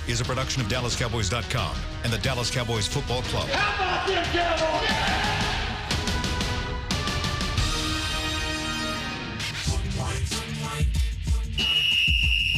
is a production of DallasCowboys.com and the Dallas Cowboys Football Club. How about them Cowboys?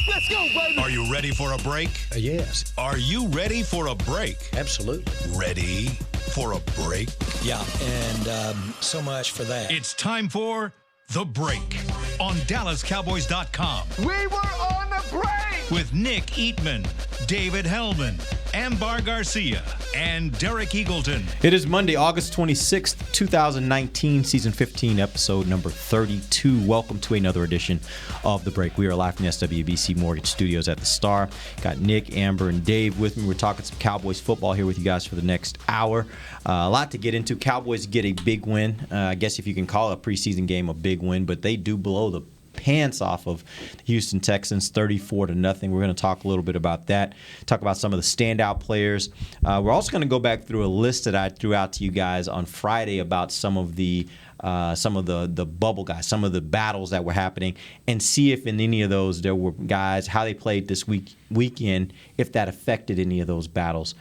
Let's go, baby. Are you ready for a break? Yes. Are you ready for a break? Absolutely. Ready for a break? Yeah, and so much for that. It's time for The Break on DallasCowboys.com. We were on the break. With Nick Eatman, David Helman, Ambar Garcia, and Derek Eagleton. It is Monday, August 26th, 2019, Season 15, Episode number 32. Welcome to another edition of The Break. We are live from the SWBC Mortgage Studios at the Star. Got Nick, Amber, and Dave with me. We're talking some Cowboys football here with you guys for the next hour. A lot to get into. Cowboys get a big win. I guess if you can call a preseason game a big win, but they do blow the pants off of the Houston Texans, 34-0. We're going to talk a little bit about that, talk about some of the standout players. We're also going to go back through a list that I threw out to you guys on Friday about some of the bubble guys, some of the battles that were happening, and see if in any of those there were guys, how they played this weekend, if that affected any of those battles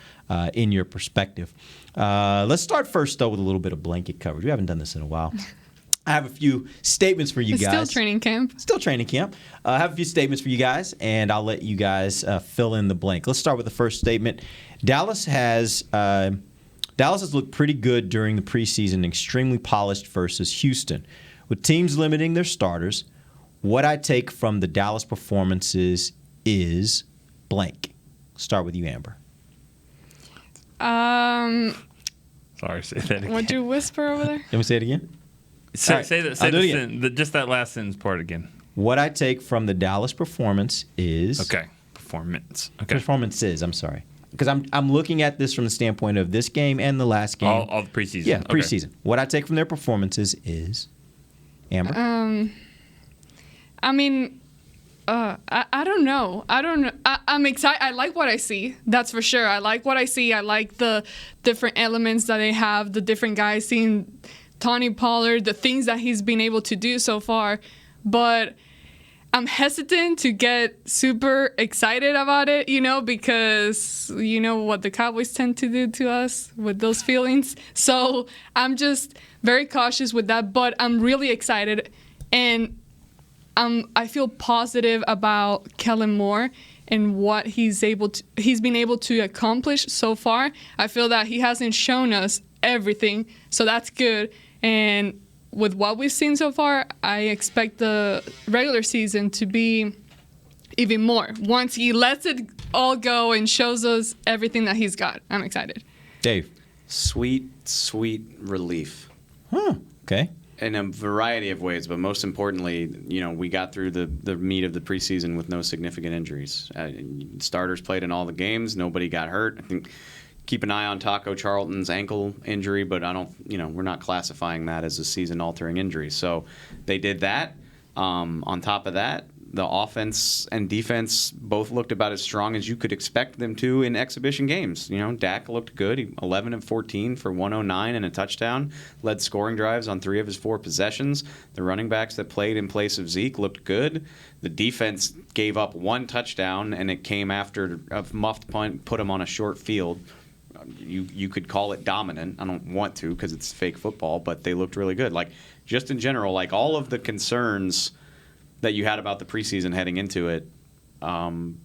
in your perspective. Let's start first, though, with a little bit of blanket coverage. We haven't done this in a while. I have a few statements for you guys. Still training camp. Still training camp. I have a few statements for you guys, and I'll let you guys fill in the blank. Let's start with the first statement. Dallas has looked pretty good during the preseason, extremely polished versus Houston. With teams limiting their starters, what I take from the Dallas performances is blank. Start with you, Amber. Sorry, say that again. Would you whisper over there? Let me say it again. Say right, just that last sentence part again. What I take from the Dallas performance is performances. I'm sorry, because I'm looking at this from the standpoint of this game and the last game. All the preseason. Yeah, preseason. What I take from their performances is Amber. I mean, I don't know. I'm excited. I like what I see. That's for sure. I like what I see. I like the different elements that they have. The different guys seeing. Tony Pollard, the things that he's been able to do so far, but I'm hesitant to get super excited about it, because you know what the Cowboys tend to do to us with those feelings. So I'm just very cautious with that, but I'm really excited, and I feel positive about Kellen Moore and what he's been able to accomplish so far. I feel that he hasn't shown us everything, so that's good. And with what we've seen so far, I expect the regular season to be even more. Once he lets it all go and shows us everything that he's got, I'm excited. Dave. Sweet relief. Okay. In a variety of ways, but most importantly, we got through the meat of the preseason with no significant injuries. Starters played in all the games. Nobody got hurt. I think keep an eye on Taco Charlton's ankle injury, but we're not classifying that as a season-altering injury. So they did that. On top of that, the offense and defense both looked about as strong as you could expect them to in exhibition games. Dak looked good. 11 of 14 for 109 and a touchdown. Led scoring drives on 3 of his 4 possessions. The running backs that played in place of Zeke looked good. The defense gave up 1 touchdown, and it came after a muffed punt, put them on a short field. You could call it dominant. I don't want to because it's fake football, but they looked really good. Just in general, all of the concerns that you had about the preseason heading into it, none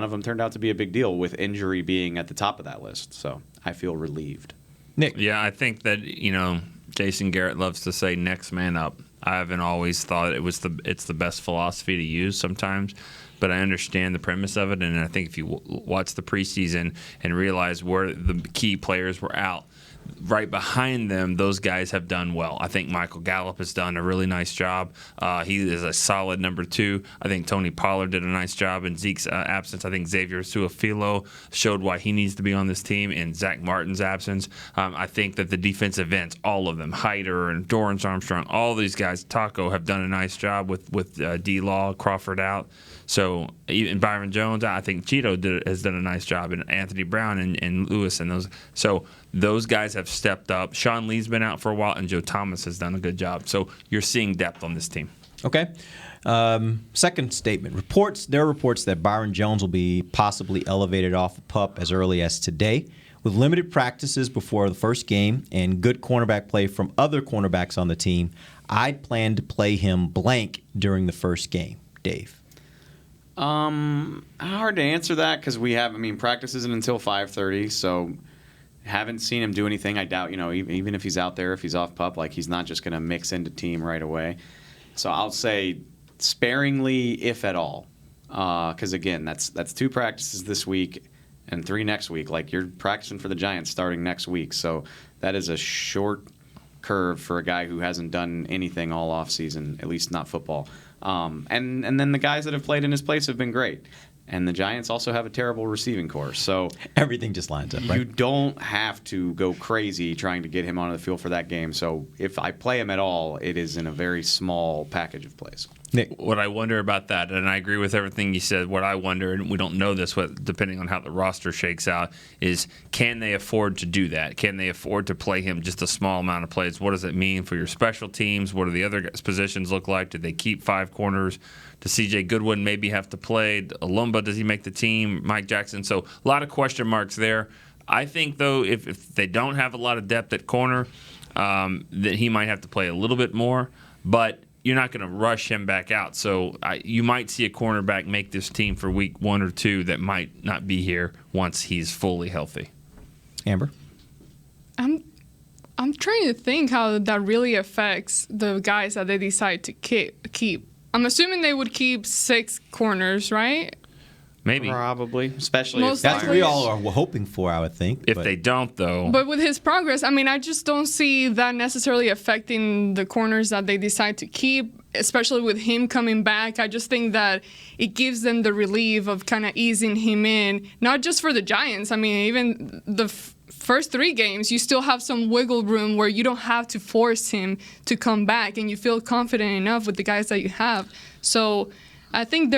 of them turned out to be a big deal, with injury being at the top of that list. So I feel relieved. Nick. Yeah, I think that, Jason Garrett loves to say next man up. I haven't always thought it's the best philosophy to use sometimes, but I understand the premise of it, and I think if you watch the preseason and realize where the key players were out, right behind them, those guys have done well. I think Michael Gallup has done a really nice job. He is a solid number 2. I think Tony Pollard did a nice job in Zeke's absence. I think Xavier Su'a-Filo showed why he needs to be on this team in Zach Martin's absence. I think that the defensive ends, all of them, Hyder and Dorrance Armstrong, all these guys, Taco, have done a nice job with D-Law, Crawford out. So even Byron Jones, I think Cheeto has done a nice job, and Anthony Brown and Lewis and those. So those guys have stepped up. Sean Lee's been out for a while, and Joe Thomas has done a good job. So you're seeing depth on this team. Okay. Second statement. There are reports that Byron Jones will be possibly elevated off of PUP as early as today. With limited practices before the first game and good cornerback play from other cornerbacks on the team, I'd plan to play him blank during the first game. Dave. Hard to answer that because practice isn't until 5:30, so haven't seen him do anything. I doubt, even if he's out there, if he's off PUP, he's not just going to mix into team right away. So I'll say sparingly, if at all, because again, that's 2 practices this week and 3 next week. You're practicing for the Giants starting next week, so that is a short curve for a guy who hasn't done anything all offseason, at least not football. And then the guys that have played in his place have been great. And the Giants also have a terrible receiving corps. So everything just lines up, right? You don't have to go crazy trying to get him onto the field for that game. So if I play him at all, it is in a very small package of plays. Nick. What I wonder about that, and I agree with everything you said, what I wonder, and we don't know this, depending on how the roster shakes out, is can they afford to do that? Can they afford to play him just a small amount of plays? What does it mean for your special teams? What do the other positions look like? Did they keep 5 corners? Does C.J. Goodwin maybe have to play? Alumba, does he make the team? Mike Jackson. So a lot of question marks there. I think, though, if they don't have a lot of depth at corner, that he might have to play a little bit more. But you're not going to rush him back out. So you might see a cornerback make this team for week 1 or 2 that might not be here once he's fully healthy. Amber? I'm trying to think how that really affects the guys that they decide to keep. I'm assuming they would keep 6 corners, right? Maybe. Probably, especially Most if That's what likely. we all are hoping for, I would think. If they don't, though. But with his progress, I just don't see that necessarily affecting the corners that they decide to keep, especially with him coming back. I just think that it gives them the relief of kind of easing him in, not just for the Giants. Even the first 3 games, you still have some wiggle room where you don't have to force him to come back, and you feel confident enough with the guys that you have. So I think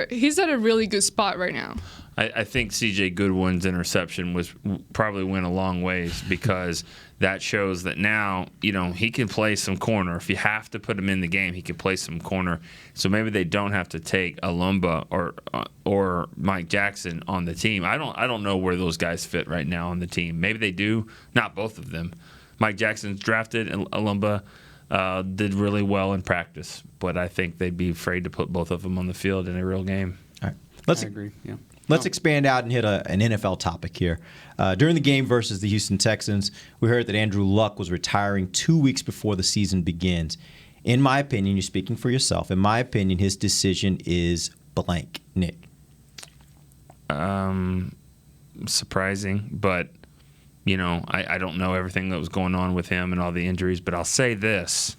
he's at a really good spot right now. I think C.J. Goodwin's interception probably went a long ways because that shows that now, he can play some corner. If you have to put him in the game, he can play some corner. So maybe they don't have to take Alumba or Mike Jackson on the team. I don't know where those guys fit right now on the team. Maybe they do. Not both of them. Mike Jackson's drafted, and Alumba did really well in practice. But I think they'd be afraid to put both of them on the field in a real game. All right. I agree, yeah. Let's expand out and hit an NFL topic here. During the game versus the Houston Texans, we heard that Andrew Luck was retiring 2 weeks before the season begins. In my opinion, you're speaking for yourself. In my opinion, his decision is blank. Nick? Surprising, but, I don't know everything that was going on with him and all the injuries, but I'll say this.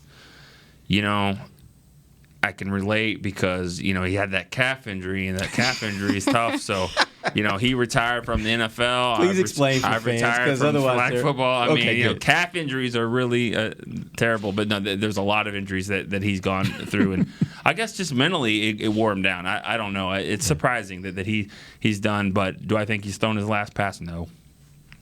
I can relate because, he had that calf injury, and that calf injury is tough. So, he retired from the NFL. Please explain for I've fans, retired 'cause from otherwise flag they're- football. Okay, Calf injuries are really terrible. But no, there's a lot of injuries that he's gone through. And I guess just mentally it wore him down. I don't know. It's surprising that he's done. But do I think he's thrown his last pass? No.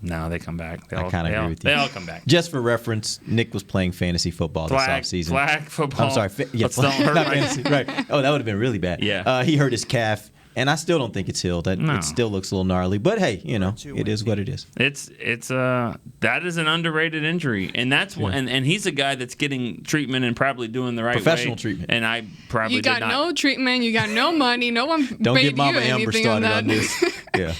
No, they come back. I kind of agree with you. They all come back. Just for reference, Nick was playing fantasy football this offseason. Flag football. I'm sorry. Let's don't hurt not my fantasy, right. Oh, that would have been really bad. Yeah. He hurt his calf, and I still don't think it's healed. No. It still looks a little gnarly. But, hey, it is what it is. It's that is an underrated injury, and that's and he's a guy that's getting treatment and probably doing the right Professional way. treatment. And I probably You got did not. no treatment. You got no money. No one Don't paid get Mama you Amber anything on started that. on this. Yeah.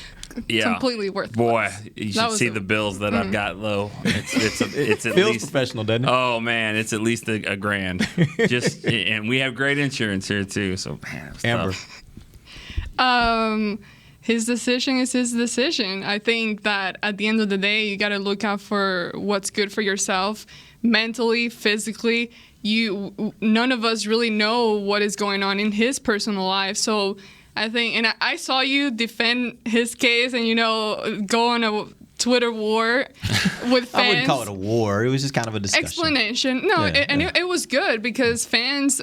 Yeah. Completely worthless. Boy, you That should was see a- the bills that I've got low. It's at Feels least professional, doesn't it? Oh man, it's at least a grand. And we have great insurance here too. So man, it's Amber. tough. His decision is his decision. I think that at the end of the day, you got to look out for what's good for yourself, mentally, physically. None of us really know what is going on in his personal life. So I think, and I saw you defend his case and, go on a Twitter war with fans. I wouldn't call it a war. It was just kind of a discussion. Explanation. No, Yeah, it was good because fans,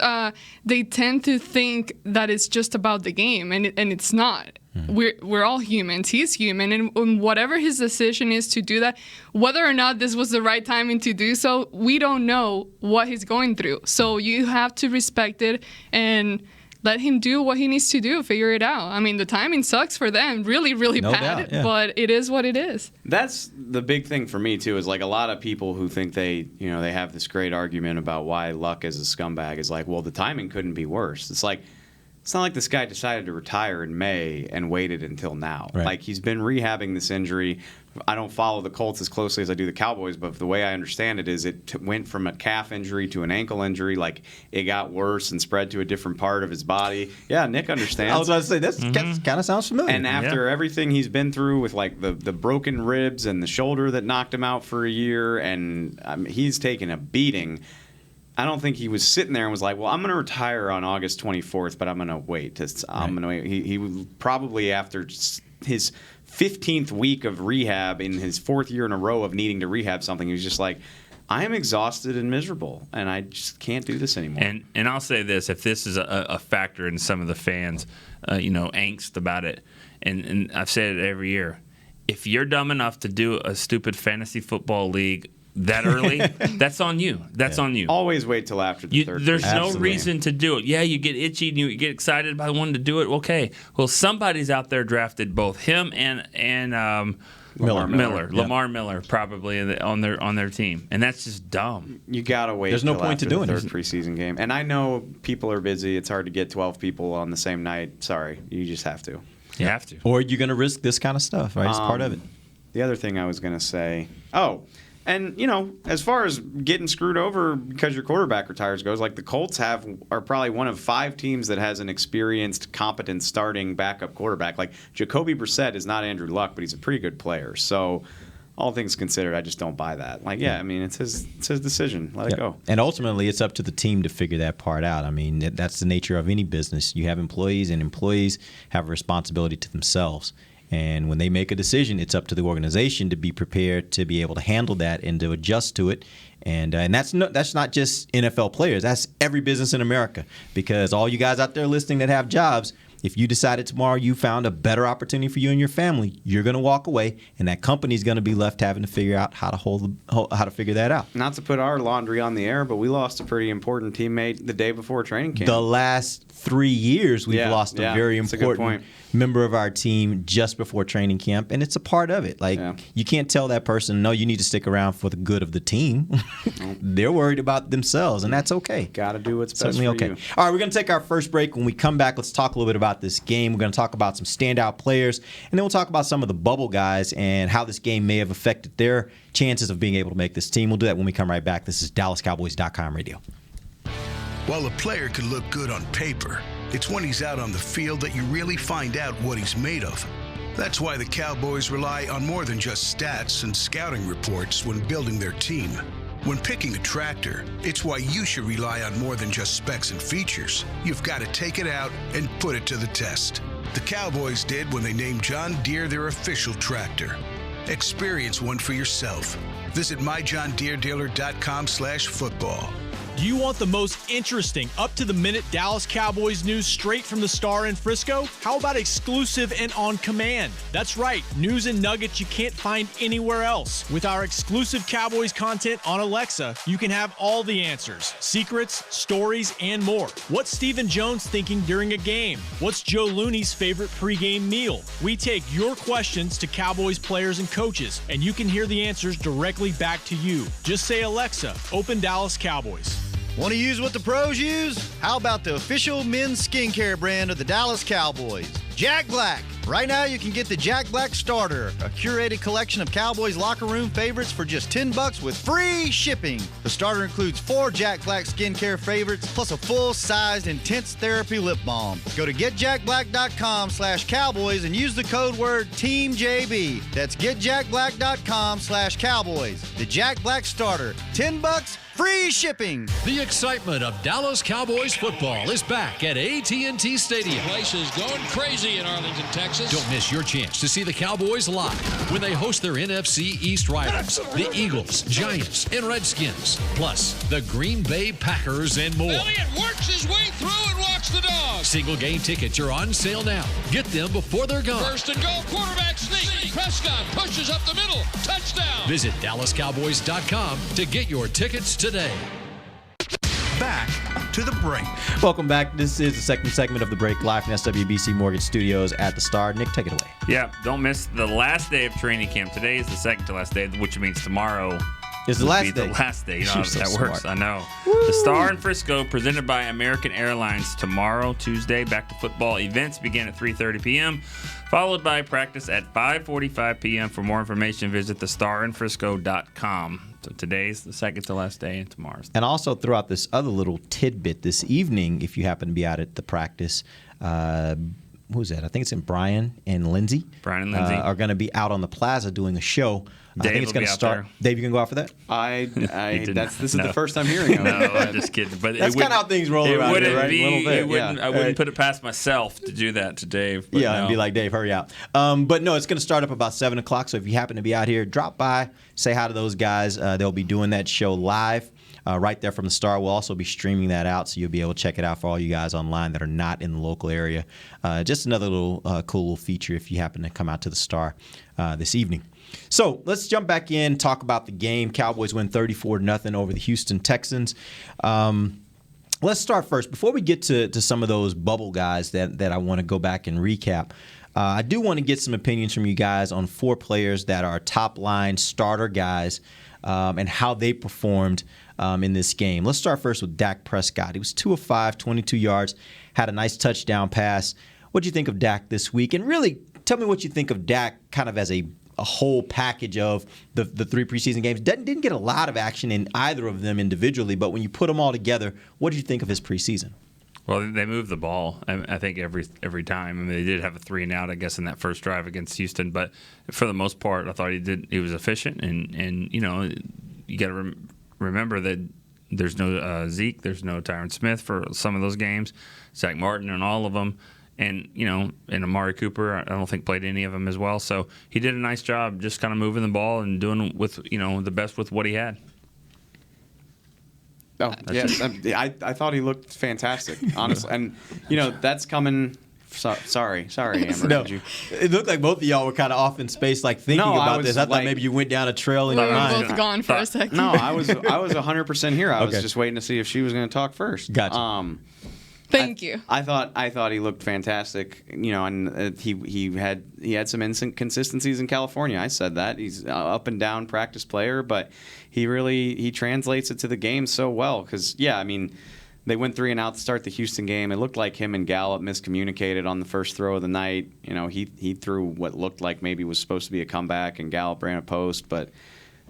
they tend to think that it's just about the game, and it's not. we're all humans. He's human, and whatever his decision is to do that, whether or not this was the right timing to do so, we don't know what he's going through. So you have to respect it and let him do what he needs to do, figure it out. I mean, the timing sucks for them, really, really No bad, doubt, yeah. but it is what it is. That's the big thing for me too. Is like a lot of people who think they have this great argument about why Luck is a scumbag. Is like, well, the timing couldn't be worse. It's like, it's not like this guy decided to retire in May and waited until now. Right. Like, he's been rehabbing this injury. I don't follow the Colts as closely as I do the Cowboys, but the way I understand it is it went from a calf injury to an ankle injury. Like, it got worse and spread to a different part of his body. Yeah, Nick understands. I was about to say, that kind of sounds familiar. And after everything he's been through with, like, the broken ribs and the shoulder that knocked him out for a year, and he's taken a beating. I don't think he was sitting there and was like, well, I'm going to retire on August 24th, but I'm going to wait. I'm going to wait. He probably, after his 15th week of rehab in his 4th year in a row of needing to rehab something, he was just like, I am exhausted and miserable, and I just can't do this anymore. And I'll say this, if this is a factor in some of the fans, angst about it, and I've said it every year, if you're dumb enough to do a stupid fantasy football league that early, that's on you. That's on you. Always wait till after the third. There's no reason to do it. Yeah, you get itchy and you get excited about wanting to do it. Okay. Well, somebody's out there drafted both him and Miller. Lamar Miller probably on their team, and that's just dumb. You gotta wait. There's no till point to after doing the it. third preseason game. And I know people are busy. It's hard to get 12 people on the same night. Sorry, you just have to. You have to. Or you're going to risk this kind of stuff, right? It's part of it. The other thing I was gonna say. And, as far as getting screwed over because your quarterback retires goes, like the Colts are probably one of 5 teams that has an experienced, competent starting backup quarterback. Like, Jacoby Brissett is not Andrew Luck, but he's a pretty good player. So, all things considered, I just don't buy that. Like, yeah, I mean, it's his decision. Let it go. And ultimately, it's up to the team to figure that part out. I mean, that's the nature of any business. You have employees, and employees have a responsibility to themselves. And when they make a decision, it's up to the organization to be prepared to be able to handle that and to adjust to it. And that's not just NFL players. That's every business in America. Because all you guys out there listening that have jobs, if you decided tomorrow you found a better opportunity for you and your family, you're going to walk away, and that company's going to be left having to figure out how to figure that out. Not to put our laundry on the air, but we lost a pretty important teammate the day before training camp. The last 3 years, we've lost a very important member of our team just before training camp, and it's a part of it. Like, you can't tell that person, no, you need to stick around for the good of the team. They're worried about themselves, and that's okay. Got to do what's best Certainly for okay. you. All right, we're going to take our first break. When we come back, let's talk a little bit about this game. We're going to talk about some standout players, and then we'll talk about some of the bubble guys and how this game may have affected their chances of being able to make this team. We'll do that when we come right back. This is DallasCowboys.com radio. While a player could look good on paper, it's when he's out on the field that you really find out what he's made of. That's why the Cowboys rely on more than just stats and scouting reports when building their team. When picking a tractor, it's why you should rely on more than just specs and features. You've got to take it out and put it to the test. The Cowboys did when they named John Deere their official tractor. Experience one for yourself. Visit myjohndeeredealer.com/football. Do you want the most interesting, up-to-the-minute Dallas Cowboys news straight from the Star in Frisco? How about exclusive and on command? That's right, news and nuggets you can't find anywhere else. With our exclusive Cowboys content on Alexa, you can have all the answers, secrets, stories, and more. What's Stephen Jones thinking during a game? What's Joe Looney's favorite pregame meal? We take your questions to Cowboys players and coaches, and you can hear the answers directly back to you. Just say, Alexa, open Dallas Cowboys. Want to use what the pros use? How about the official men's skincare brand of the Dallas Cowboys, Jack Black? Right now, you can get the Jack Black Starter, a curated collection of Cowboys locker room favorites for just $10 with free shipping. The starter includes 4 Jack Black skincare favorites, plus a full-sized intense therapy lip balm. Go to getjackblack.com/Cowboys and use the code word TEAMJB. That's getjackblack.com/Cowboys. The Jack Black Starter, $10, free shipping. The excitement of Dallas Cowboys football is back at AT&T Stadium. The place is going crazy in Arlington, Texas. Don't miss your chance to see the Cowboys live when they host their NFC East rivals, the Eagles, Giants, and Redskins, plus the Green Bay Packers and more. Elliott works his way through and walks the dog. Single-game tickets are on sale now. Get them before they're gone. First and goal, quarterback sneak. Prescott pushes up the middle. Touchdown. Visit DallasCowboys.com to get your tickets today. Back to the break. Welcome back. This is the second segment of the break, live from SWBC Mortgage Studios at the Star. Nick, take it away. Yeah, don't miss the last day of training camp. Today is the second to last day, which means tomorrow is the last day. The last day. You know how so that smart. works. I know. Woo. The Star in Frisco, presented by American Airlines, tomorrow, Tuesday. Back to football events begin at 3:30 p.m., followed by practice at 5:45 p.m. For more information, visit thestarinfrisco.com. So today's the second to last day, and tomorrow's. And also throughout this other little tidbit this evening, if you happen to be out at the practice, who's that? I think it's in Brian and Lindsay. Brian and Lindsay are going to be out on the plaza doing a show. Dave I think it's going to start. There. Dave, you can go out for that? This is the first I'm hearing of it. No, I'm just kidding. But that's kind of how things roll around here, right? I wouldn't put it past myself to do that to Dave. But and be like, Dave, hurry out. But no, it's going to start up about 7 o'clock. So if you happen to be out here, drop by, say hi to those guys. They'll be doing that show live. Right there from the Star. We'll also be streaming that out, so you'll be able to check it out for all you guys online that are not in the local area. Just another little cool little feature if you happen to come out to the Star this evening. So let's jump back in, talk about the game. Cowboys win 34-0 over the Houston Texans. Let's start first. Before we get to some of those bubble guys that I want to go back and recap, I do want to get some opinions from you guys on 4 players that are top-line starter guys and how they performed in this game. Let's start first with Dak Prescott. He was 2 of 5, 22 yards, had a nice touchdown pass. What do you think of Dak this week? And really, tell me what you think of Dak kind of as a whole package of the 3 preseason games. Didn't get a lot of action in either of them individually, but when you put them all together, what did you think of his preseason? Well, they moved the ball, I think, every time. I mean, they did have a 3-and-out, I guess, in that first drive against Houston. But for the most part, I thought he was efficient. And you know, you got to remember that there's no Zeke, there's no Tyron Smith for some of those games, Zach Martin and all of them. And, you know, and Amari Cooper, I don't think played any of them as well. So he did a nice job just kind of moving the ball and doing with, you know, the best with what he had. Oh, yeah. I thought he looked fantastic, honestly. And, you know, that's coming. Sorry, Amber. No, it looked like both of y'all were kind of off in space, like thinking about this. I thought maybe you went down a trail in your mind. We were both gone for a second. No, I was 100% here. I was just waiting to see if she was going to talk first. Gotcha. Thank you. I thought he looked fantastic. You know, and he had some inconsistencies in California. I said that he's an up and down practice player, but he translates it to the game so well. Because I mean, they went 3-and-out to start the Houston game. It looked like him and Gallup miscommunicated on the first throw of the night. You know, he threw what looked like maybe was supposed to be a comeback, and Gallup ran a post, but.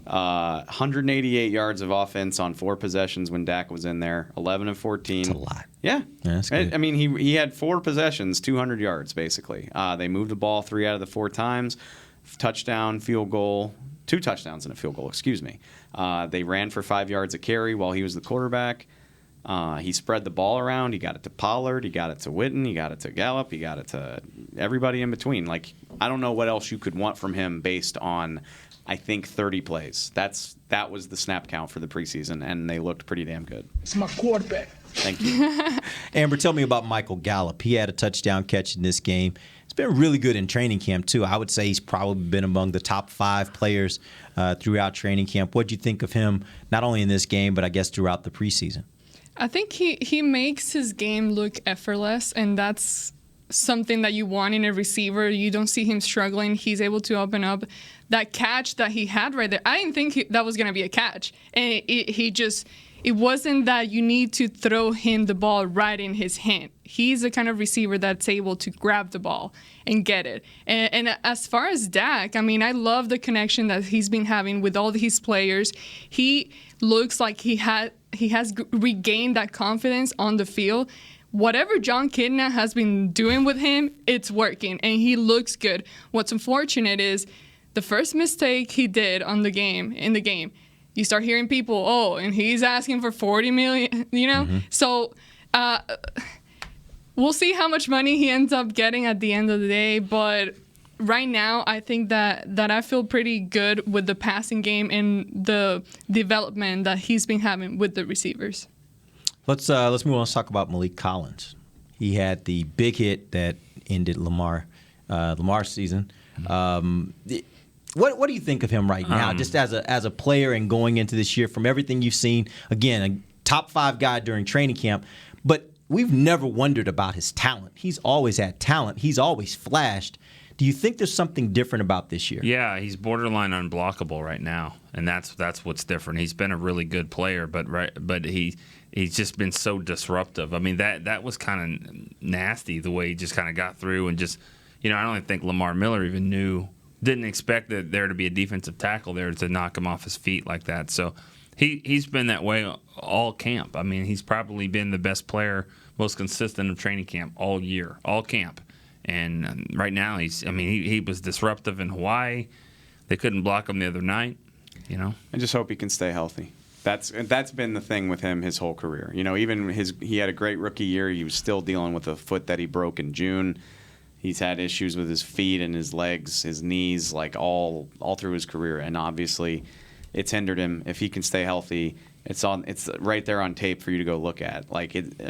188 yards of offense on 4 possessions when Dak was in there. 11 of 14. That's a lot. Yeah. That's good. I mean, he had 4 possessions, 200 yards basically. They moved the ball 3 out of the 4 times. Touchdown, field goal, 2 touchdowns and a field goal. Excuse me. They ran for 5 yards a carry while he was the quarterback. He spread the ball around. He got it to Pollard. He got it to Witten. He got it to Gallup. He got it to everybody in between. Like, I don't know what else you could want from him based on, I think, 30 plays. That was the snap count for the preseason, and they looked pretty damn good. It's my quarterback. Thank you. Amber, tell me about Michael Gallup. He had a touchdown catch in this game. He's been really good in training camp, too. I would say he's probably been among the top 5 players throughout training camp. What did you think of him, not only in this game, but I guess throughout the preseason? I think he makes his game look effortless, and that's something that you want in a receiver. You don't see him struggling. He's able to open up. That catch that he had right there, I didn't think that was going to be a catch. And it wasn't that you need to throw him the ball right in his hand. He's the kind of receiver that's able to grab the ball and get it. And as far as Dak, I mean, I love the connection that he's been having with all his players. He looks like he has regained that confidence on the field. Whatever John Kidna has been doing with him, it's working, and he looks good. What's unfortunate is the first mistake he did in the game, you start hearing people, and he's asking for $40 million, you know? Mm-hmm. So we'll see how much money he ends up getting at the end of the day, but right now I think that I feel pretty good with the passing game and the development that he's been having with the receivers. Let's move on. Let's talk about Malik Collins. He had the big hit that ended Lamar's season. What do you think of him right now, just as a player and going into this year from everything you've seen? Again, a top 5 guy during training camp, but we've never wondered about his talent. He's always had talent. He's always flashed. Do you think there's something different about this year? Yeah, he's borderline unblockable right now, and that's what's different. He's been a really good player, but he's just been so disruptive. I mean, that was kind of nasty the way he just kind of got through and just, I don't even think Lamar Miller even didn't expect that there to be a defensive tackle there to knock him off his feet like that. So he's been that way all camp. I mean, he's probably been the best player, most consistent of training camp all year, all camp. And right now, he was disruptive in Hawaii. They couldn't block him the other night, I just hope he can stay healthy. That's been the thing with him his whole career. Even he had a great rookie year. He was still dealing with a foot that he broke in June. He's had issues with his feet and his legs, his knees, like all through his career. And obviously, it's hindered him. If he can stay healthy, it's right there on tape for you to go look at.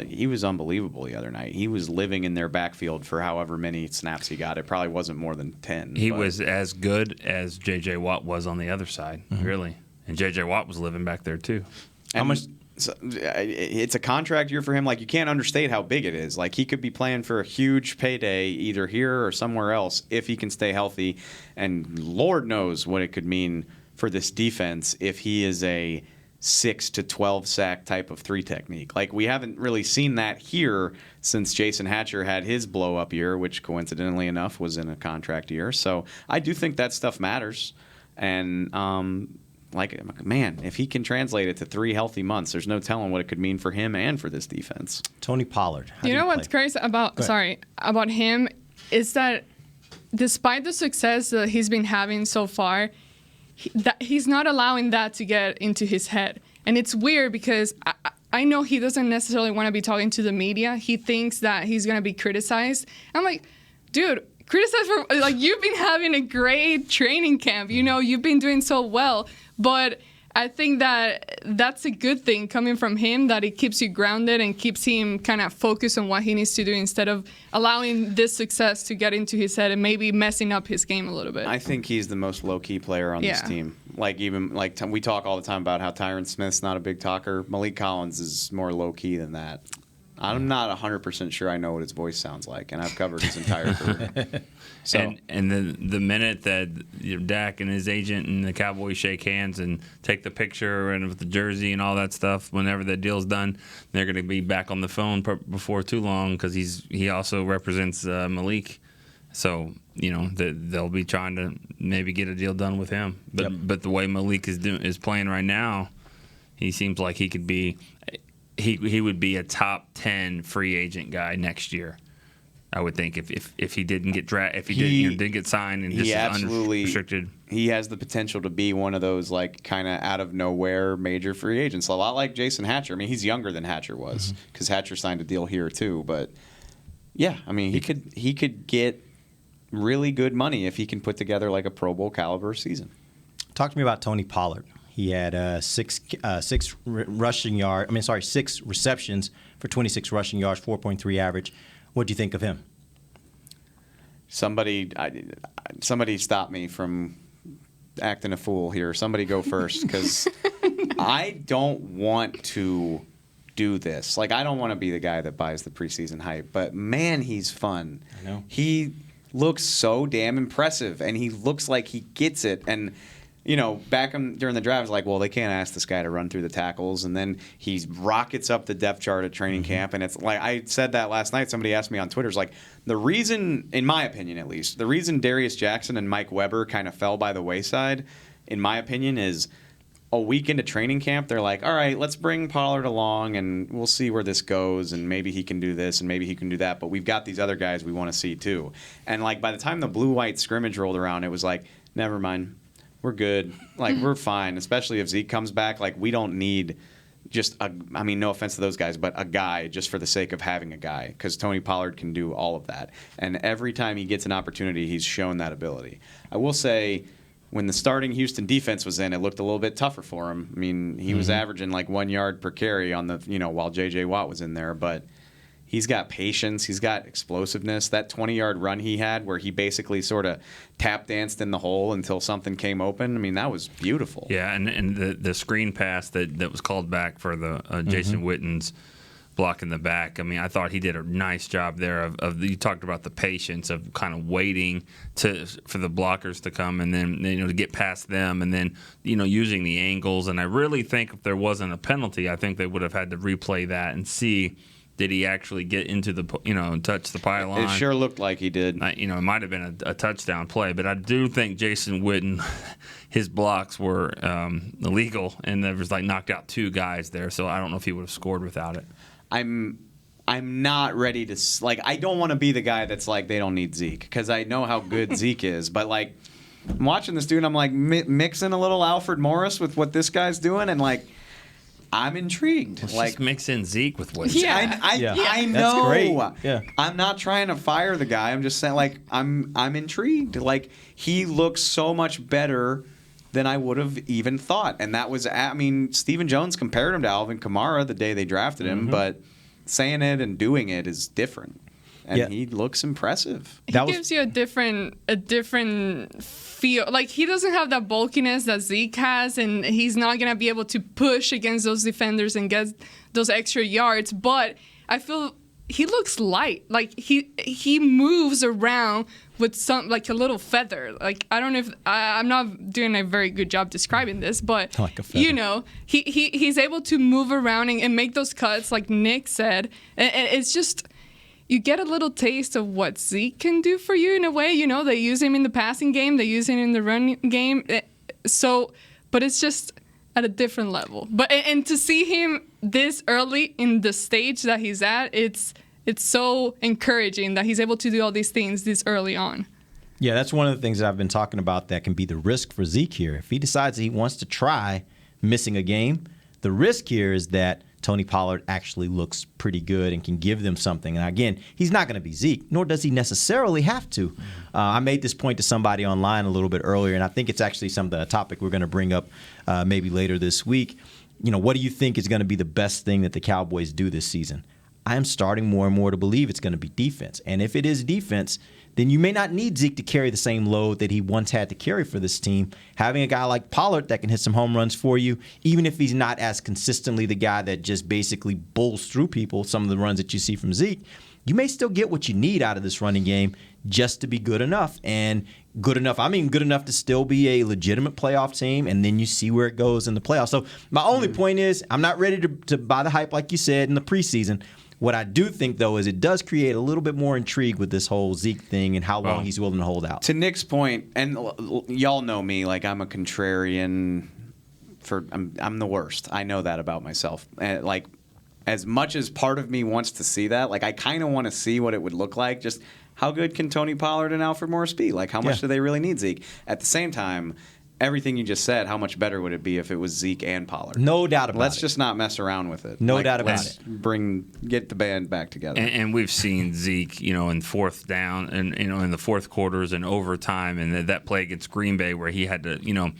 He was unbelievable the other night. He was living in their backfield for however many snaps he got. It probably wasn't more than 10. He was as good as J.J. Watt was on the other side, really. And J.J. Watt was living back there too. How much? So, it's a contract year for him. You can't understate how big it is. He could be playing for a huge payday either here or somewhere else if he can stay healthy. And Lord knows what it could mean for this defense if he is a 6 to 12 sack type of 3 technique. We haven't really seen that here since Jason Hatcher had his blow up year, which coincidentally enough was in a contract year. So I do think that stuff matters. And if he can translate it to 3 healthy months, there's no telling what it could mean for him and for this defense. Tony Pollard. You know what's crazy about him is that despite the success that he's been having so far, he's not allowing that to get into his head. And it's weird because I know he doesn't necessarily want to be talking to the media. He thinks that he's going to be criticized. I'm like, dude, criticized for, you've been having a great training camp. You've been doing so well. But I think that that's a good thing coming from him, that it keeps you grounded and keeps him kind of focused on what he needs to do instead of allowing this success to get into his head and maybe messing up his game a little bit. I think he's the most low-key player on this team. We talk all the time about how Tyron Smith's not a big talker. Malik Collins is more low-key than that. I'm not 100% sure I know what his voice sounds like, and I've covered his entire career. So, and the minute that Dak and his agent and the Cowboys shake hands and take the picture and with the jersey and all that stuff, whenever that deal's done, they're going to be back on the phone before too long because he also represents Malik. So they'll be trying to maybe get a deal done with him. But the way Malik is playing right now, he seems like he could be. He would be a top 10 free agent guy next year, I would think, if he didn't get didn't get signed and just unrestricted. He has the potential to be one of those kind of out of nowhere major free agents, a lot like Jason Hatcher. I mean, he's younger than Hatcher was because Hatcher signed a deal here too. But yeah, I mean, he could get really good money if he can put together a Pro Bowl caliber season. Talk to me about Tony Pollard. He had 6 receptions for 26 rushing yards, 4.3 average. What do you think of him? Somebody stop me from acting a fool here. Somebody go first, because I don't want to do this. I don't want to be the guy that buys the preseason hype, but man, he's fun. I know. He looks so damn impressive, and he looks like he gets it. And back during the draft, it's well, they can't ask this guy to run through the tackles. And then he rockets up the depth chart at training camp. And it's I said that last night. Somebody asked me on Twitter, it's the reason, in my opinion at least, the reason Darius Jackson and Mike Weber kind of fell by the wayside, in my opinion, is a week into training camp, they're all right, let's bring Pollard along and we'll see where this goes. And maybe he can do this and maybe he can do that. But we've got these other guys we want to see too. And by the time the blue-white scrimmage rolled around, it was never mind. We're good. We're fine, especially if Zeke comes back. We don't need just no offense to those guys, but a guy just for the sake of having a guy, because Tony Pollard can do all of that. And every time he gets an opportunity, he's shown that ability. I will say, when the starting Houston defense was in, it looked a little bit tougher for him. I mean, he was averaging 1 yard per carry on the, while J.J. Watt was in there, but He's got patience. He's got explosiveness. That 20-yard run he had where he basically sort of tap danced in the hole until something came open. I mean, that was beautiful. Yeah, and the screen pass that was called back for the Jason Witten's block in the back. I mean, I thought he did a nice job there of you talked about the patience of kind of waiting for the blockers to come and then to get past them and then using the angles. And I really think if there wasn't a penalty, I think they would have had to replay that and see did he actually get into the touch the pylon. It sure looked like he did. It might have been a touchdown play, but I do think Jason Witten, his blocks were illegal, and there was knocked out 2 guys there. So I don't know if he would have scored without it. I'm not ready to I don't want to be the guy that's like they don't need Zeke because I know how good Zeke is, but I'm watching this dude and I'm mixing a little Alfred Morris with what this guy's doing and I'm intrigued. Let's just mix in Zeke with what. Yeah, I know. That's great. Yeah. I'm not trying to fire the guy. I'm just saying I'm intrigued. He looks so much better than I would have even thought. And that was, Stephen Jones compared him to Alvin Kamara the day they drafted him, but saying it and doing it is different. And he looks impressive. He gives you a different feel. He doesn't have that bulkiness that Zeke has, and he's not going to be able to push against those defenders and get those extra yards. But I feel he looks light. He moves around with a little feather. I don't know if I'm not doing a very good job describing this, but he's able to move around and make those cuts, like Nick said. And it's just you get a little taste of what Zeke can do for you in a way. They use him in the passing game, they use him in the run game. But it's just at a different level. And to see him this early in the stage that he's at, it's so encouraging that he's able to do all these things this early on. Yeah, that's one of the things that I've been talking about that can be the risk for Zeke here. If he decides he wants to try missing a game, the risk here is that Tony Pollard actually looks pretty good and can give them something. And again, he's not going to be Zeke, nor does he necessarily have to. I made this point to somebody online a little bit earlier, and I think it's actually a topic we're going to bring up maybe later this week. What do you think is going to be the best thing that the Cowboys do this season? I am starting more and more to believe it's going to be defense. And if it is defense, then you may not need Zeke to carry the same load that he once had to carry for this team. Having a guy like Pollard that can hit some home runs for you, even if he's not as consistently the guy that just basically bulls through people, some of the runs that you see from Zeke, you may still get what you need out of this running game just to be good enough. And good enough, good enough to still be a legitimate playoff team, and then you see where it goes in the playoffs. So my only point is I'm not ready to buy the hype like you said in the preseason. What I do think, though, is it does create a little bit more intrigue with this whole Zeke thing and how long he's willing to hold out. To Nick's point, and y'all know me, I'm a contrarian. I'm the worst. I know that about myself. As much as part of me wants to see that, I kind of want to see what it would look like. Just how good can Tony Pollard and Alfred Morris be? How much do they really need Zeke? At the same time, everything you just said, how much better would it be if it was Zeke and Pollard? No doubt about it. Let's just not mess around with it. No doubt about it. Get the band back together. And we've seen Zeke, in fourth down and, in the fourth quarters and overtime, and that play against Green Bay where he had to,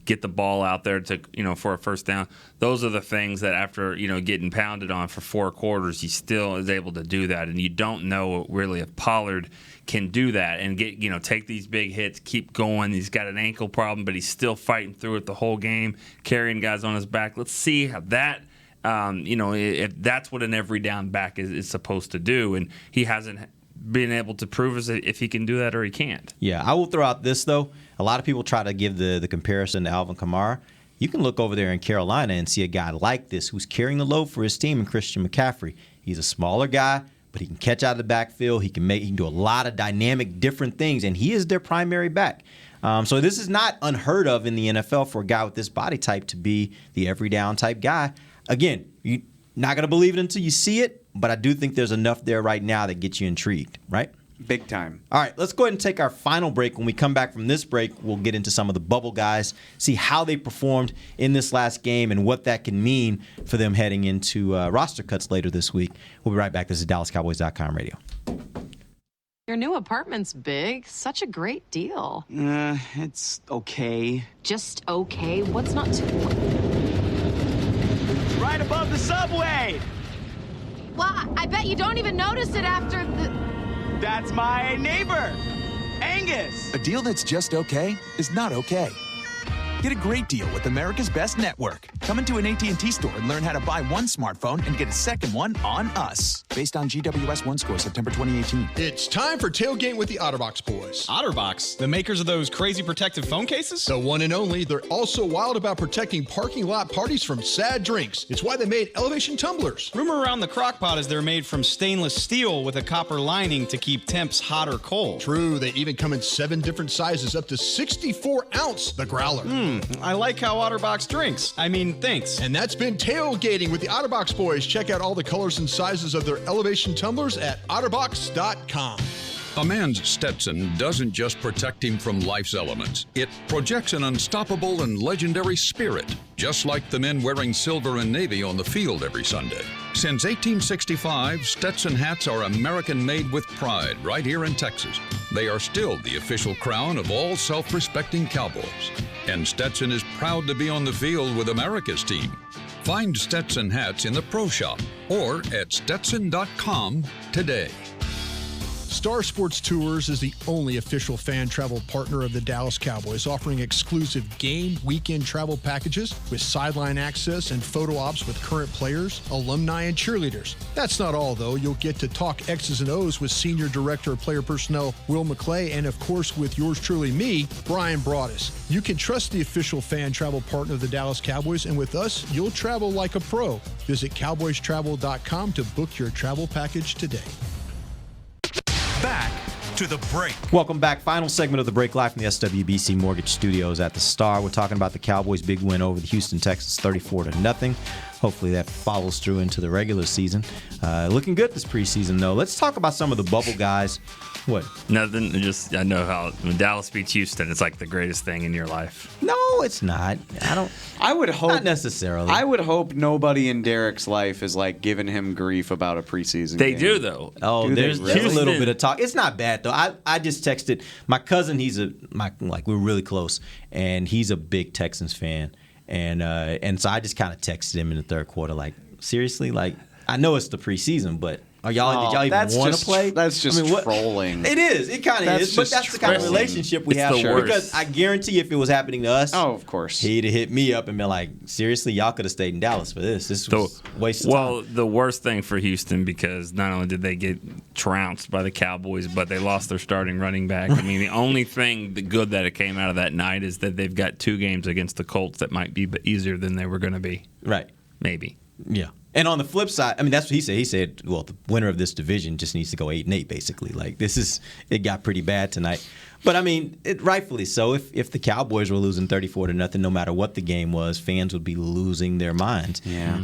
get the ball out there to, for a first down. Those are the things that after, getting pounded on for 4 quarters, he still is able to do that. And you don't know really if Pollard can do that and get take these big hits, keep going. He's got an ankle problem, but he's still fighting through it the whole game, carrying guys on his back. Let's see how that if that's what an every down back is supposed to do, and he hasn't been able to prove us if he can do that or he can't. Yeah, I will throw out this though. A lot of people try to give the comparison to Alvin Kamara. You can look over there in Carolina and see a guy like this who's carrying the load for his team in Christian McCaffrey. He's a smaller guy, but he can catch out of the backfield. He can do a lot of dynamic, different things, and he is their primary back. So this is not unheard of in the NFL for a guy with this body type to be the every down type guy. Again, you're not going to believe it until you see it, but I do think there's enough there right now that gets you intrigued, right? Big time. All right, let's go ahead and take our final break. When we come back from this break, we'll get into some of the bubble guys, see how they performed in this last game and what that can mean for them heading into roster cuts later this week. We'll be right back. This is DallasCowboys.com radio. Your new apartment's big. Such a great deal. It's okay. Just okay? What's not too... It's right above the subway! Well, I bet you don't even notice it after the... That's my neighbor, Angus. A deal that's just okay is not okay. Get a great deal with America's Best Network. Come into an AT&T store and learn how to buy one smartphone and get a second one on us. Based on GWS 1 score, September 2018. It's time for Tailgate with the OtterBox boys. OtterBox? The makers of those crazy protective phone cases? The one and only. They're also wild about protecting parking lot parties from sad drinks. It's why they made elevation tumblers. Rumor around the crock pot is they're made from stainless steel with a copper lining to keep temps hot or cold. True. They even come in 7 different sizes, up to 64 ounce, the growler. I like how OtterBox drinks. Thinks. And that's been Tailgating with the OtterBox boys. Check out all the colors and sizes of their elevation tumblers at otterbox.com. A man's Stetson doesn't just protect him from life's elements. It projects an unstoppable and legendary spirit, just like the men wearing silver and navy on the field every Sunday. Since 1865, Stetson hats are American-made with pride right here in Texas. They are still the official crown of all self-respecting Cowboys. And Stetson is proud to be on the field with America's team. Find Stetson hats in the Pro Shop or at Stetson.com today. Star Sports Tours is the only official fan travel partner of the Dallas Cowboys, offering exclusive game weekend travel packages with sideline access and photo ops with current players, alumni, and cheerleaders. That's not all, though. You'll get to talk X's and O's with Senior Director of Player Personnel Will McClay, and of course with yours truly, me, Brian Broaddus. You can trust the official fan travel partner of the Dallas Cowboys, and with us, you'll travel like a pro. Visit cowboystravel.com to book your travel package today. Back to the break. Welcome back. Final segment of the break, live from the SWBC Mortgage Studios at the Star. We're talking about the Cowboys' big win over the Houston Texans, 34-0. Hopefully that follows through into the regular season. Looking good this preseason, though. Let's talk about some of the bubble guys. What? Nothing. Just I know how when Dallas beats Houston, it's like the greatest thing in your life. No, it's not. I would hope not necessarily. I would hope nobody in Derek's life is like giving him grief about a preseason They game. do though. Oh, there's a little bit of talk. It's not bad though. I just texted my cousin. We're really close, and he's a big Texans fan, and so I just kind of texted him in the third quarter, like, seriously, like, I know it's the preseason, but did y'all even want to play? That's just trolling. It is. It kind of is. But that's the kind of relationship we have. Because I guarantee if it was happening to us, of course, he'd have hit me up and been like, seriously, y'all could have stayed in Dallas for this. This was a waste of time. Well, the worst thing for Houston, because not only did they get trounced by the Cowboys, but they lost their starting running back. I mean, the only thing good that it came out of that night is that they've got 2 games against the Colts that might be easier than they were going to be. Right. Maybe. Yeah. And on the flip side, I mean, that's what he said. He said, well, the winner of this division just needs to go 8-8, basically. Like, it got pretty bad tonight. But, I mean, rightfully so. If the Cowboys were losing 34-0, no matter what the game was, fans would be losing their minds. Yeah.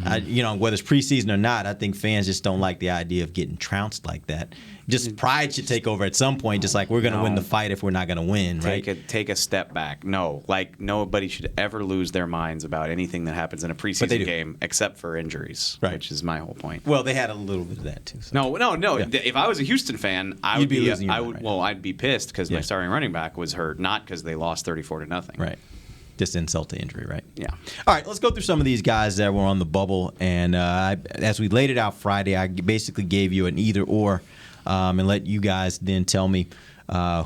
Whether it's preseason or not, I think fans just don't like the idea of getting trounced like that. Just pride should take over at some point, just like we're going to win the fight if we're not going to win, right? Take a step back. No, like nobody should ever lose their minds about anything that happens in a preseason game except for injuries, which is my whole point. Well, they had a little bit of that too. So. No. Yeah. If I was a Houston fan, I'd be pissed because my starting running back was hurt, not because they lost 34-0. Right. Just insult to injury, right? Yeah. All right, let's go through some of these guys that were on the bubble. And as we laid it out Friday, I basically gave you an either or and let you guys then tell me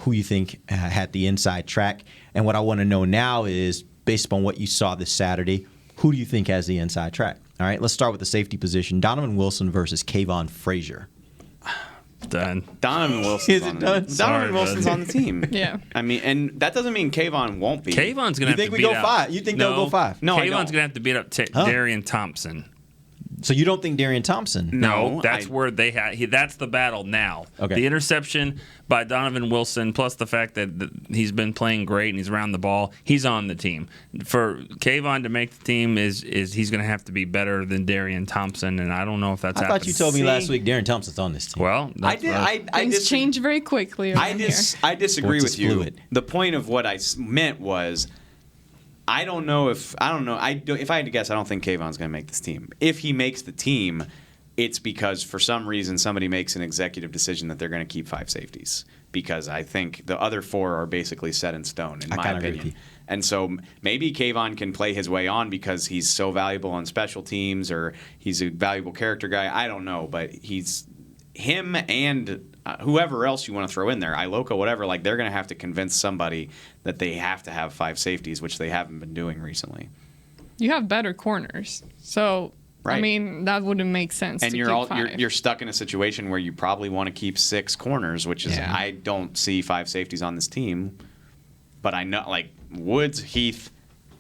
who you think had the inside track. And what I want to know now is, based upon what you saw this Saturday, who do you think has the inside track? All right, let's start with the safety position. Donovan Wilson versus Kayvon Frazier. Done. Donovan Wilson's Is it done? Donovan Wilson's on the team. Yeah. I mean, and that doesn't mean Kayvon won't be. Kayvon's going to have to beat out. You think we go 5? You think they'll go 5? No, Kayvon's going to have to beat up Darian Thompson. So you don't think Darian Thompson? No, that's where they had. That's the battle now. Okay. The interception by Donovan Wilson, plus the fact that he's been playing great and he's around the ball, he's on the team. For Kayvon to make the team is he's going to have to be better than Darian Thompson, and I don't know if that's happening. I thought you told me last week Darian Thompson's on this team. Well, things change very quickly. I disagree with you. Fluid. The point of what I meant was, if I had to guess, I don't think Kayvon's going to make this team. If he makes the team, it's because for some reason somebody makes an executive decision that they're going to keep 5 safeties, because I think the other 4 are basically set in stone, in my opinion. And so maybe Kayvon can play his way on because he's so valuable on special teams, or he's a valuable character guy. I don't know, but he's him and whoever else you want to throw in there, Iloka, whatever, like they're going to have to convince somebody that they have to have 5 safeties, which they haven't been doing recently. You have better corners, so right. I mean that wouldn't make sense. And to you're keep 5. you're stuck in a situation where you probably want to keep 6 corners, which is I don't see 5 safeties on this team, but I know like Woods, Heath,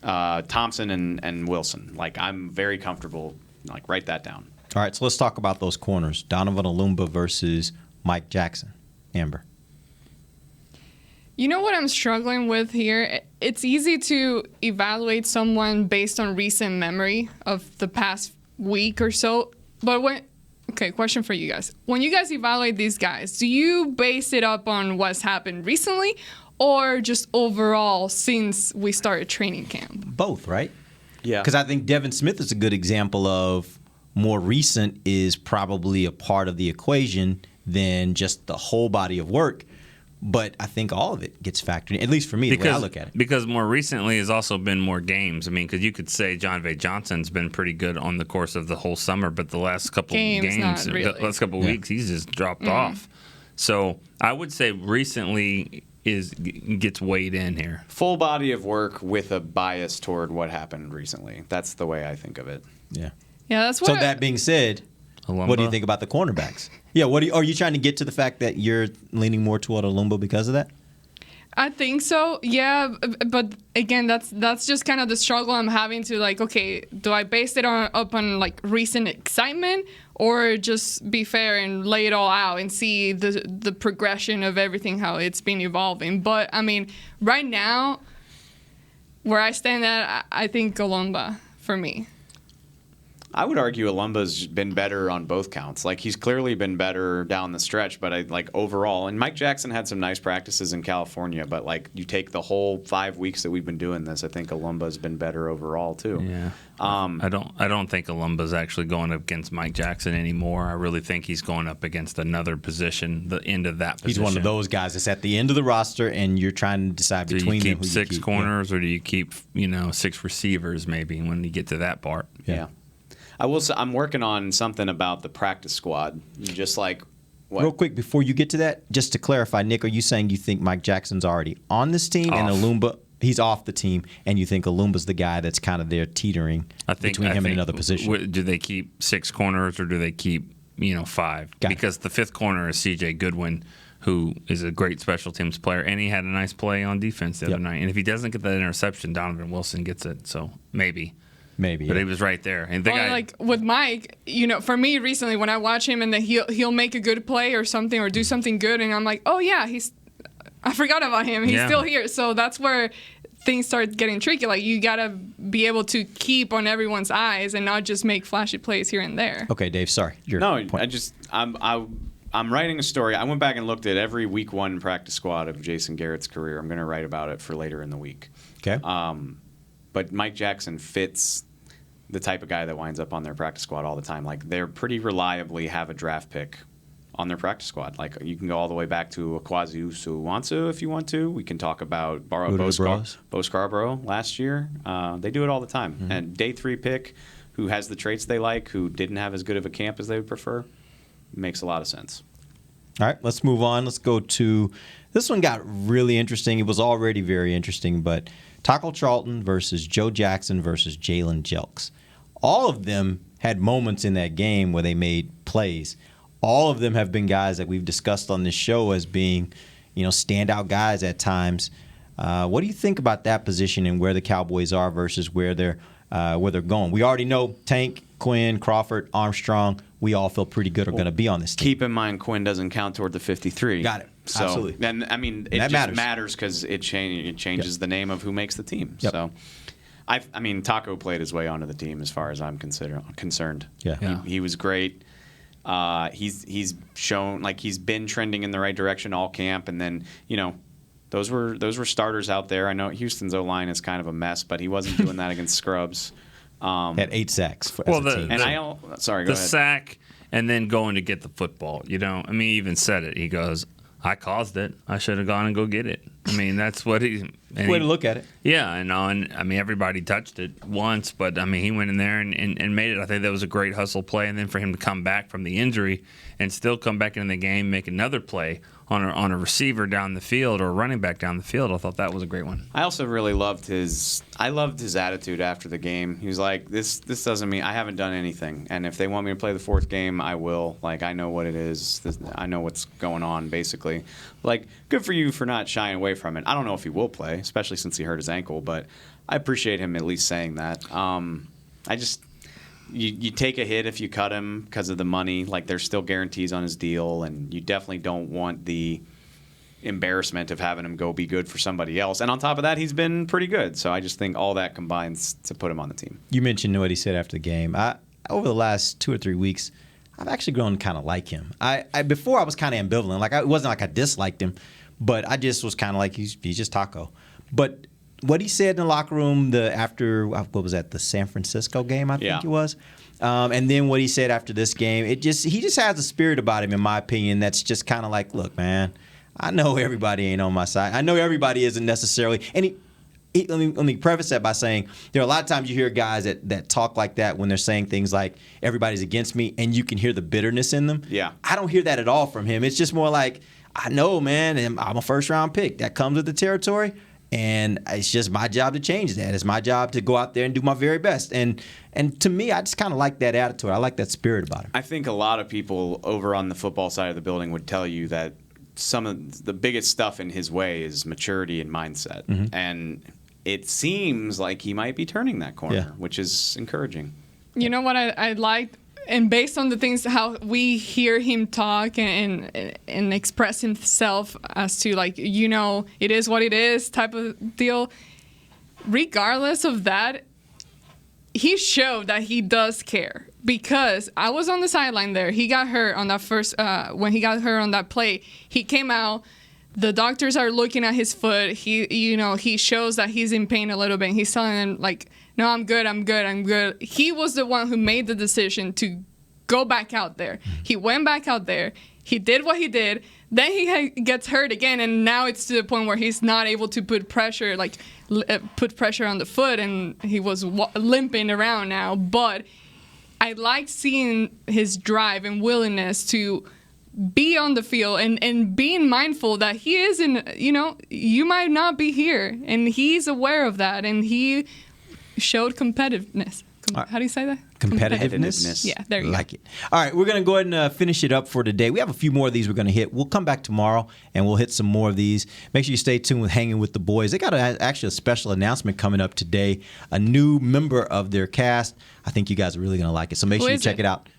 Thompson, and Wilson. Like I'm very comfortable. Like write that down. All right, so let's talk about those corners. Donovan Olumba versus Mike Jackson. Amber. You know what I'm struggling with here? It's easy to evaluate someone based on recent memory of the past week or so. But question for you guys. When you guys evaluate these guys, do you base it up on what's happened recently or just overall since we started training camp? Both, right? Yeah. Because I think Devin Smith is a good example of more recent is probably a part of the equation than just the whole body of work. But I think all of it gets factored in, at least for me, the way I look at it. Because more recently has also been more games. I mean, because you could say John V. Johnson's been pretty good on the course of the whole summer, but the last couple games, really. the last couple weeks, he's just dropped off. So I would say recently gets weighed in here. Full body of work with a bias toward what happened recently. That's the way I think of it. Yeah. Yeah, that's what. So that being said, what do you think about the cornerbacks? Yeah, are you trying to get to the fact that you're leaning more toward Olumba because of that? I think so, yeah. But again, that's just kind of the struggle I'm having to like, okay, do I base it up on like recent excitement or just be fair and lay it all out and see the progression of everything, how it's been evolving? But I mean, right now, where I stand at, I think Olumba for me. I would argue Olumba's been better on both counts. Like he's clearly been better down the stretch, but overall, and Mike Jackson had some nice practices in California, but like you take the whole 5 weeks that we've been doing this, I think Olumba's been better overall too. Yeah. I don't think Olumba's actually going up against Mike Jackson anymore. I really think he's going up against another position, the end of that position. He's one of those guys that's at the end of the roster, and you're trying to decide between them. Do you keep 6 corners or do you keep 6 receivers maybe when you get to that part? Yeah. I will say I'm working on something about the practice squad. Just like what? Real quick before you get to that, just to clarify, Nick, are you saying you think Mike Jackson's already on this team and Olumba he's off the team, and you think Olumba's the guy that's kind of there teetering between him and another position? Do they keep 6 corners or do they keep 5? Because the 5th corner is C.J. Goodwin, who is a great special teams player, and he had a nice play on defense the other night. And if he doesn't get that interception, Donovan Wilson gets it. So maybe. But he was right there. And like with Mike, for me recently when I watch him and then he'll make a good play or something or do something good, and I'm like, oh yeah, I forgot about him. He's still here. So that's where things start getting tricky. Like you gotta be able to keep on everyone's eyes and not just make flashy plays here and there. Okay, Dave. Sorry. I'm writing a story. I went back and looked at every week 1 practice squad of Jason Garrett's career. I'm going to write about it for later in the week. Okay. But Mike Jackson fits the type of guy that winds up on their practice squad all the time. Like they're pretty reliably have a draft pick on their practice squad. Like you can go all the way back to Akwazu Suwansu if you want to. We can talk about Bo Scarborough last year. They do it all the time. Mm-hmm. And day 3 pick who has the traits they like, who didn't have as good of a camp as they would prefer, makes a lot of sense. All right, let's move on. Let's go to this one. Got really interesting. It was already very interesting, but Taco Charlton versus Joe Jackson versus Jalen Jelks. All of them had moments in that game where they made plays. All of them have been guys that we've discussed on this show as being, standout guys at times. What do you think about that position and where the Cowboys are versus where they're going? We already know Tank, Quinn, Crawford, Armstrong. We all feel pretty good are going to be on this team. Keep in mind, Quinn doesn't count toward the 53. Got it. So, absolutely. And I mean, it just matters because it changes the name of who makes the team. Yep. So, I mean, Taco played his way onto the team as far as I'm concerned. Yeah. He was great. He's shown like he's been trending in the right direction all camp, and then those were starters out there. I know Houston's O-line is kind of a mess, but he wasn't doing that against scrubs. Had 8 sacks. Sorry, go ahead. The sack and then going to get the football. You know, I mean, he even said it. He goes, I caused it. I should have gone and go get it. I mean, that's what he... Way to look at it. Yeah, and I mean, everybody touched it once, but, I mean, he went in there and made it. I think that was a great hustle play, and then for him to come back from the injury and still come back into the game, make another play on a receiver down the field or a running back down the field, I thought that was a great one. I also really loved his attitude after the game. He was like, this doesn't mean I haven't done anything, and if they want me to play the fourth game, I will. Like, I know what it is. I know what's going on, basically. Like, good for you for not shying away from it. I don't know if he will play, especially since he hurt his ankle, but I appreciate him at least saying that. You take a hit if you cut him because of the money. Like, there's still guarantees on his deal, and you definitely don't want the embarrassment of having him go be good for somebody else. And on top of that, he's been pretty good. So I just think all that combines to put him on the team. You mentioned what he said after the game. Over the last 2 or 3 weeks, I've actually grown to kind of like him. Before I was kind of ambivalent. Like, it wasn't like I disliked him, but I just was kind of like, he's just Taco. But what he said in the locker room after what was that, the San Francisco game, I think it was, and then what he said after this game, he just has a spirit about him, in my opinion, that's just kind of like, look, man, I know everybody ain't on my side. I know everybody isn't necessarily. And let me preface that by saying there are a lot of times you hear guys that talk like that when they're saying things like everybody's against me, and you can hear the bitterness in them. Yeah, I don't hear that at all from him. It's just more like, I know, man, and I'm a first-round pick. That comes with the territory. And it's just my job to change that. It's my job to go out there and do my very best. And to me, I just kind of like that attitude. I like that spirit about him. I think a lot of people over on the football side of the building would tell you that some of the biggest stuff in his way is maturity and mindset. Mm-hmm. And it seems like he might be turning that corner, which is encouraging. You know what I liked? And based on the things, how we hear him talk and express himself as to, like, you know, it is what it is type of deal, regardless of that, he showed that he does care. Because I was on the sideline there. He got hurt on that first, when he got hurt on that play, he came out. The doctors are looking at his foot. He shows that he's in pain a little bit. He's telling them, like, no, I'm good. He was the one who made the decision to go back out there. He went back out there. He did what he did. Then he gets hurt again, and now it's to the point where he's not able to put pressure on the foot, and he was limping around now. But I liked seeing his drive and willingness to be on the field and being mindful that he is you might not be here, and he's aware of that, and he showed competitiveness. How do you say that? Competitiveness? Yeah, there you like it. All right, we're going to go ahead and finish it up for today. We have a few more of these we're going to hit. We'll come back tomorrow, and we'll hit some more of these. Make sure you stay tuned with Hanging with the Boys. They got actually a special announcement coming up today, a new member of their cast. I think you guys are really going to like it, so make sure you check it out.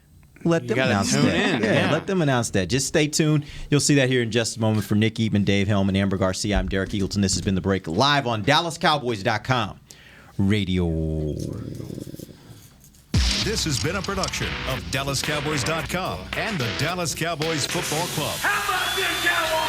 Let them announce that. Yeah, let them announce that. Just stay tuned. You'll see that here in just a moment. For Nick Eatman, Dave Helman, Amber Garcia, I'm Derek Eagleton. This has been The Break, live on DallasCowboys.com radio. This has been a production of DallasCowboys.com and the Dallas Cowboys Football Club. How about this, Cowboys?